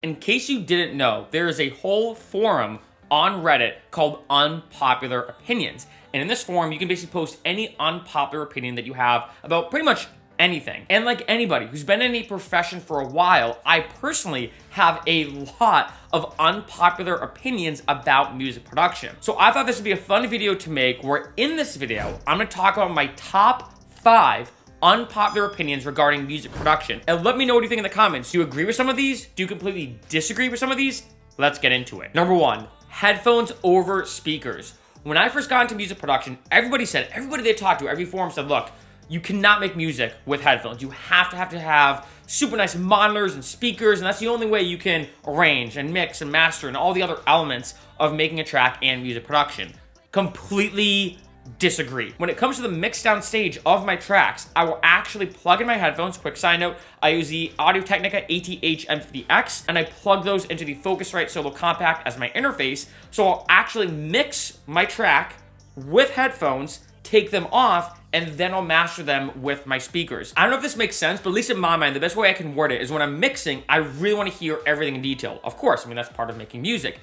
In case you didn't know, there is a whole forum on Reddit called Unpopular Opinions. And in this forum, you can basically post any unpopular opinion that you have about pretty much anything. And like anybody who's been in a profession for a while, I personally have a lot of unpopular opinions about music production. So I thought this would be a fun video to make, where in this video, I'm gonna talk about my top 5 unpopular opinions regarding music production. And let me know what you think in the comments. Do you agree with some of these? Do you completely disagree with some of these? Let's get into it. Number 1, headphones over speakers. When I first got into music production, everybody they talked to, every forum said, look, you cannot make music with headphones. You have to have super nice monitors and speakers, and that's the only way you can arrange and mix and master and all the other elements of making a track and music production. Completely disagree. When it comes to the mix down stage of my tracks, I will actually plug in my headphones. Quick side note, I use the Audio-Technica ATH M50X, and I plug those into the Focusrite Solo Compact as my interface, so I'll actually mix my track with headphones, take them off, and then I'll master them with my speakers. I don't know if this makes sense, but at least in my mind, the best way I can word it is when I'm mixing, I really want to hear everything in detail. Of course, I mean, that's part of making music.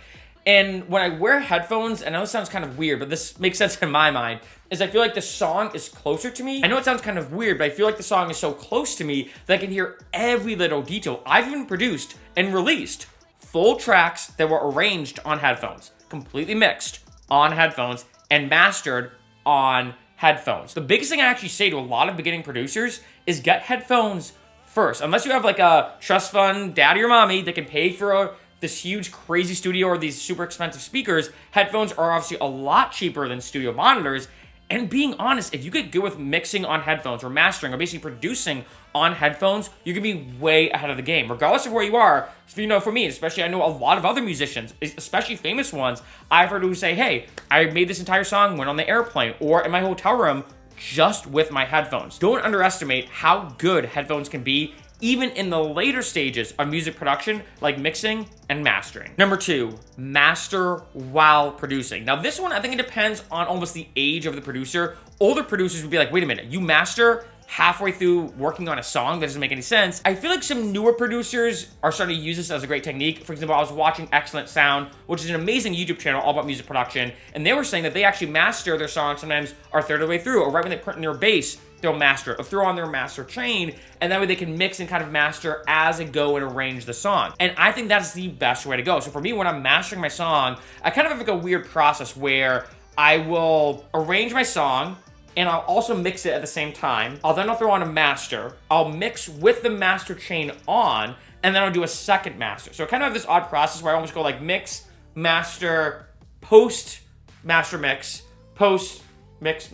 And when I wear headphones, and I know this sounds kind of weird, but this makes sense in my mind, is I feel like the song is closer to me. I know it sounds kind of weird, but I feel like the song is so close to me that I can hear every little detail. I've even produced and released full tracks that were arranged on headphones, completely mixed on headphones, and mastered on headphones. The biggest thing I actually say to a lot of beginning producers is get headphones first. Unless you have like a trust fund daddy or mommy that can pay for this huge crazy studio or these super expensive speakers, headphones are obviously a lot cheaper than studio monitors. And being honest, if you get good with mixing on headphones or mastering or basically producing on headphones, you're gonna be way ahead of the game, regardless of where you are. So, you know, for me, especially, I know a lot of other musicians, especially famous ones, I've heard who say, hey, I made this entire song, went on the airplane or in my hotel room just with my headphones. Don't underestimate how good headphones can be, even in the later stages of music production, like mixing and mastering. Number 2, master while producing. Now this one, I think it depends on almost the age of the producer. Older producers would be like, wait a minute, you master halfway through working on a song? That doesn't make any sense. I feel like some newer producers are starting to use this as a great technique. For example, I was watching Excellent Sound, which is an amazing YouTube channel all about music production, and they were saying that they actually master their songs sometimes a third of the way through, or right when they put in their bass, they'll master it, or throw on their master chain, and that way they can mix and kind of master as they go and arrange the song. And I think that's the best way to go. So for me, when I'm mastering my song, I kind of have like a weird process where I will arrange my song, and I'll also mix it at the same time. I'll throw on a master. I'll mix with the master chain on, and then I'll do a second master. So I kind of have this odd process where I almost go like mix, master, post, master, mix, post, mix,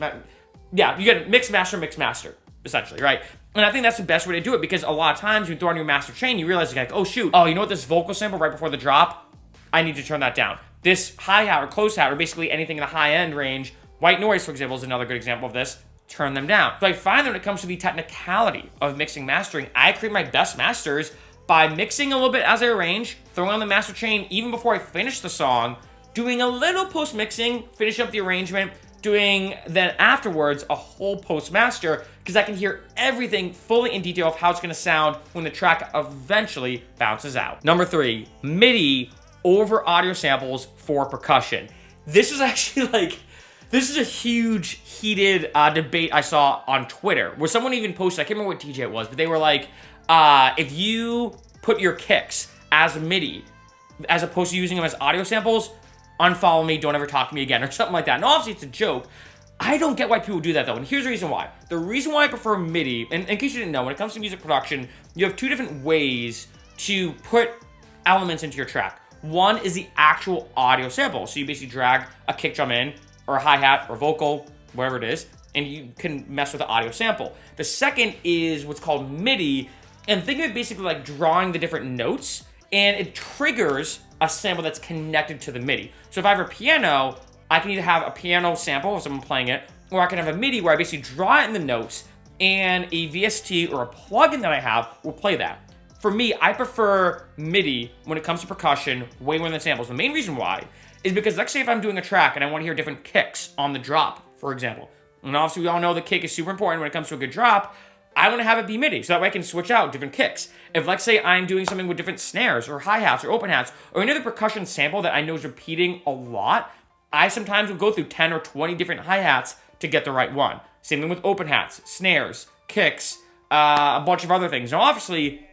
yeah, you get mix, master, essentially, right? And I think that's the best way to do it, because a lot of times when you throw on your master chain, you realize like, oh shoot, oh, you know what, this vocal sample right before the drop, I need to turn that down. This hi-hat or close hat, or basically anything in the high-end range, white noise, for example, is another good example of this, turn them down. So I find that when it comes to the technicality of mixing mastering, I create my best masters by mixing a little bit as I arrange, throwing on the master chain even before I finish the song, doing a little post-mixing, finish up the arrangement, doing then afterwards a whole post-master, because I can hear everything fully in detail of how it's gonna sound when the track eventually bounces out. Number 3, MIDI over audio samples for percussion. This is actually like, this is a huge heated debate I saw on Twitter, where someone even posted, I can't remember what DJ it was, but they were like, if you put your kicks as MIDI, as opposed to using them as audio samples, unfollow me, don't ever talk to me again, or something like that. And obviously it's a joke. I don't get why people do that though, and here's the reason why. The reason why I prefer MIDI, and in case you didn't know, when it comes to music production, you have 2 different ways to put elements into your track. One is the actual audio sample. So you basically drag a kick drum in, or a hi-hat, or vocal, whatever it is, and you can mess with the audio sample. The second is what's called MIDI, and think of it basically like drawing the different notes, and it triggers a sample that's connected to the MIDI. So if I have a piano, I can either have a piano sample of someone playing it, or I can have a MIDI where I basically draw it in the notes, and a VST or a plugin that I have will play that. For me, I prefer MIDI when it comes to percussion way more than samples. The main reason why is because, let's say if I'm doing a track and I want to hear different kicks on the drop, for example. And obviously we all know the kick is super important when it comes to a good drop. I want to have it be MIDI so that way I can switch out different kicks. If, let's say, I'm doing something with different snares or hi-hats or open hats or any other percussion sample that I know is repeating a lot, I sometimes will go through 10 or 20 different hi-hats to get the right one. Same thing with open hats, snares, kicks, a bunch of other things. Now, obviously,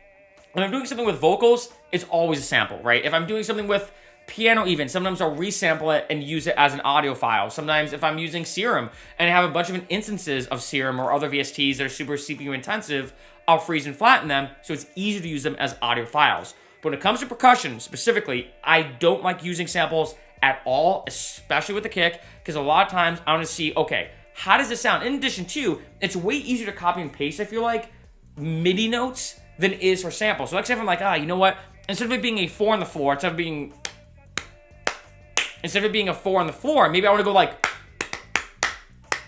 when I'm doing something with vocals, it's always a sample, right? If I'm doing something with piano even, sometimes I'll resample it and use it as an audio file. Sometimes if I'm using Serum and I have a bunch of instances of Serum or other VSTs that are super CPU intensive, I'll freeze and flatten them so it's easy to use them as audio files. But when it comes to percussion specifically, I don't like using samples at all, especially with the kick, because a lot of times I want to see, okay, how does this sound? In addition to, it's way easier to copy and paste, I feel like, MIDI notes than it is for samples. So like say if I'm like, you know what? Instead of it being a 4 on the floor, instead of it being a 4 on the floor, maybe I want to go like,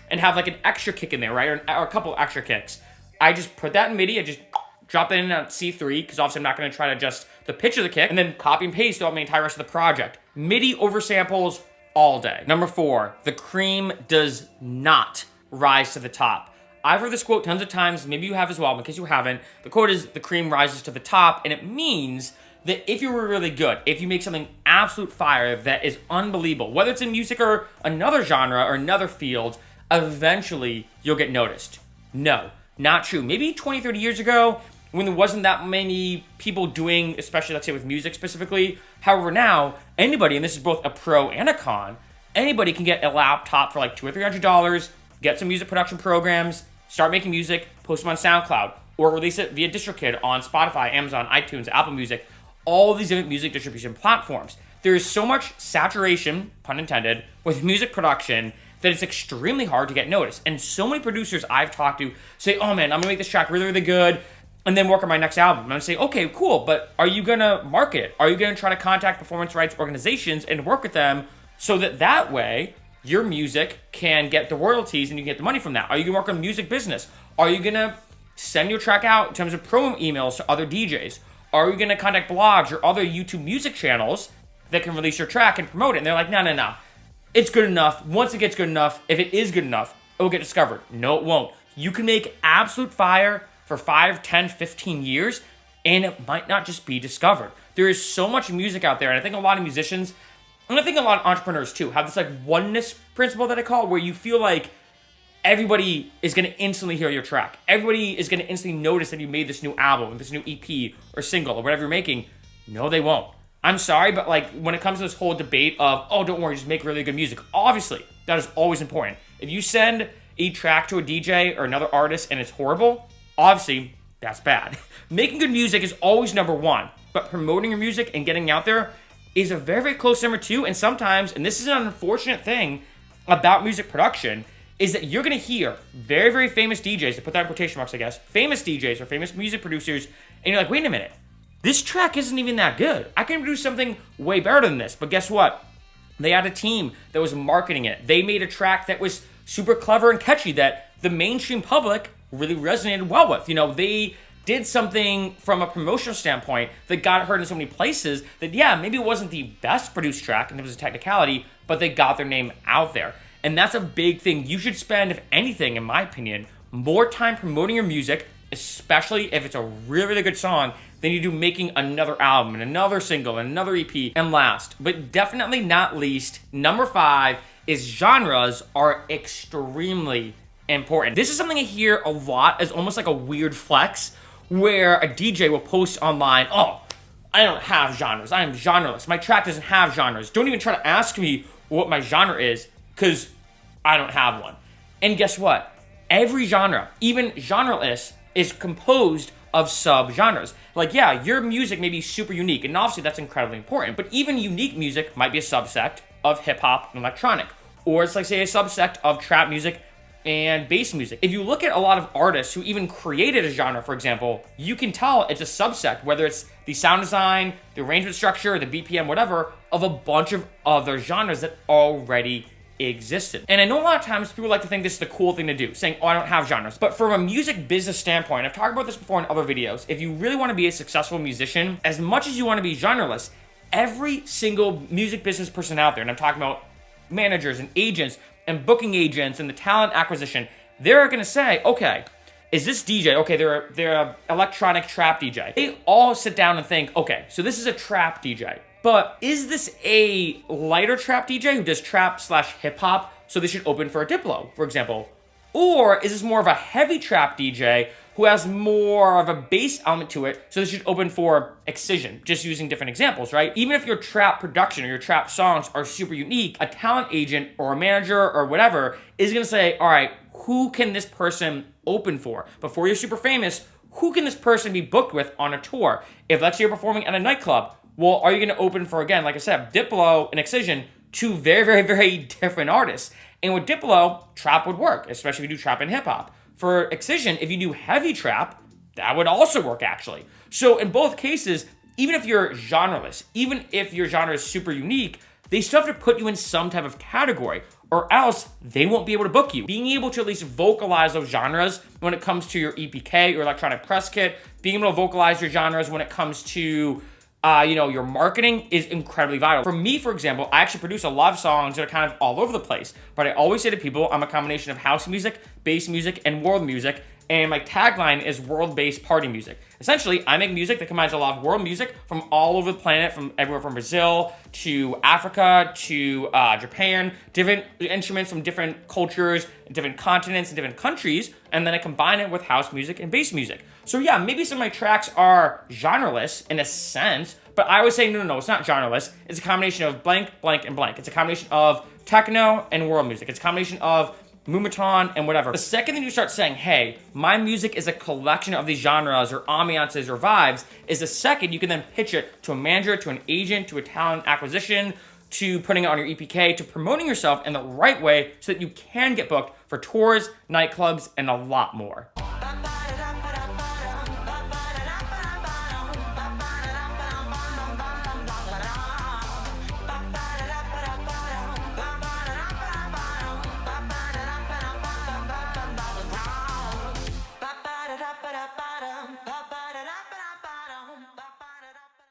and have like an extra kick in there, right? Or a couple extra kicks. I just put that in MIDI, I just drop that in at C3, because obviously I'm not going to try to adjust the pitch of the kick, and then copy and paste throughout my entire rest of the project. MIDI over samples all day. Number 4, the cream does not rise to the top. I've heard this quote tons of times, maybe you have as well, but in case you haven't, the quote is, the cream rises to the top, and it means that if you were really good, if you make something absolute fire that is unbelievable, whether it's in music or another genre or another field, eventually you'll get noticed. No, not true. Maybe 20, 30 years ago, when there wasn't that many people doing, especially let's say with music specifically. However, now, anybody, and this is both a pro and a con, anybody can get a laptop for like $200 or $300, get some music production programs, start making music, post them on SoundCloud, or release it via DistroKid on Spotify, Amazon, iTunes, Apple Music, all these different music distribution platforms. There is so much saturation, pun intended, with music production that it's extremely hard to get noticed. And so many producers I've talked to say, oh man, I'm gonna make this track really, really good, and then work on my next album. I'm gonna say, okay, cool, but are you gonna market it? Are you gonna try to contact performance rights organizations and work with them so that way your music can get the royalties and you get the money from that? Are you gonna work on music business? Are you gonna send your track out in terms of promo emails to other DJs? Are you gonna contact blogs or other YouTube music channels that can release your track and promote it? And they're like, no. It's good enough. Once it gets good enough, if it is good enough, it will get discovered. No, it won't. You can make absolute fire for 5, 10, 15 years, and it might not just be discovered. There is so much music out there, and I think a lot of musicians, and I think a lot of entrepreneurs too, have this like oneness principle that I call, where you feel like everybody is going to instantly hear your track. Everybody is going to instantly notice that you made this new album, this new EP or single or whatever you're making. No, they won't. I'm sorry, but like when it comes to this whole debate of, oh, don't worry, just make really good music. Obviously, that is always important. If you send a track to a DJ or another artist and it's horrible, obviously, that's bad. Making good music is always number 1, but promoting your music and getting out there is a very, very close number 2. And sometimes, and this is an unfortunate thing about music production, is that you're going to hear very, very famous DJs, to put that in quotation marks, I guess, famous DJs or famous music producers, and you're like, wait a minute, this track isn't even that good. I can produce something way better than this. But guess what? They had a team that was marketing it. They made a track that was super clever and catchy that the mainstream public really resonated well with. You know, they did something from a promotional standpoint that got heard in so many places that, yeah, maybe it wasn't the best produced track in terms of technicality, but they got their name out there. And that's a big thing. You should spend, if anything, in my opinion, more time promoting your music, especially if it's a really, really good song, than you do making another album and another single and another EP. And last, but definitely not least, number 5 is genres are extremely important. This is something I hear a lot as almost like a weird flex, where a DJ will post online, oh, I don't have genres. I am genreless. My track doesn't have genres. Don't even try to ask me what my genre is, because I don't have one. And guess what? Every genre, even genreless, is composed of sub-genres. Like, yeah, your music may be super unique, and obviously that's incredibly important, but even unique music might be a subsect of hip-hop and electronic, or it's like, say, a subsect of trap music and bass music. If you look at a lot of artists who even created a genre, for example, you can tell it's a subsect, whether it's the sound design, the arrangement structure, the BPM, whatever, of a bunch of other genres that already existed. And I know a lot of times people like to think this is the cool thing to do, saying, oh, I don't have genres. But from a music business standpoint, I've talked about this before in other videos, if you really want to be a successful musician, as much as you want to be genreless, every single music business person out there, and I'm talking about managers and agents and booking agents and the talent acquisition, they're going to say, okay, is this DJ, okay, they're a electronic trap DJ. They all sit down and think, okay, so this is a trap DJ, but is this a lighter trap DJ who does trap / hip hop? So they should open for a Diplo, for example. Or is this more of a heavy trap DJ who has more of a bass element to it, so they should open for Excision, just using different examples, right? Even if your trap production or your trap songs are super unique, a talent agent or a manager or whatever is gonna say, all right, who can this person open for? Before you're super famous, who can this person be booked with on a tour? If let's say you're performing at a nightclub, well, are you gonna open for, again, like I said, Diplo and Excision, two very, very, very different artists. And with Diplo, trap would work, especially if you do trap and hip hop. For Excision, if you do heavy trap, that would also work actually. So in both cases, even if you're genreless, even if your genre is super unique, they still have to put you in some type of category, or else they won't be able to book you. Being able to at least vocalize those genres when it comes to your EPK or electronic press kit, being able to vocalize your genres when it comes to your marketing is incredibly vital. For me, for example, I actually produce a lot of songs that are kind of all over the place, but I always say to people, I'm a combination of house music, bass music, and world music, and my tagline is world-based party music. Essentially, I make music that combines a lot of world music from all over the planet, from everywhere from Brazil to Africa to Japan, different instruments from different cultures, different continents, and different countries, and then I combine it with house music and bass music. So yeah, maybe some of my tracks are genreless in a sense, but I would say, no, it's not genreless. It's a combination of blank, blank, and blank. It's a combination of techno and world music. It's a combination of Moomaton and whatever. The second that you start saying, hey, my music is a collection of these genres or ambiances or vibes, is the second you can then pitch it to a manager, to an agent, to a talent acquisition, to putting it on your EPK, to promoting yourself in the right way so that you can get booked for tours, nightclubs, and a lot more.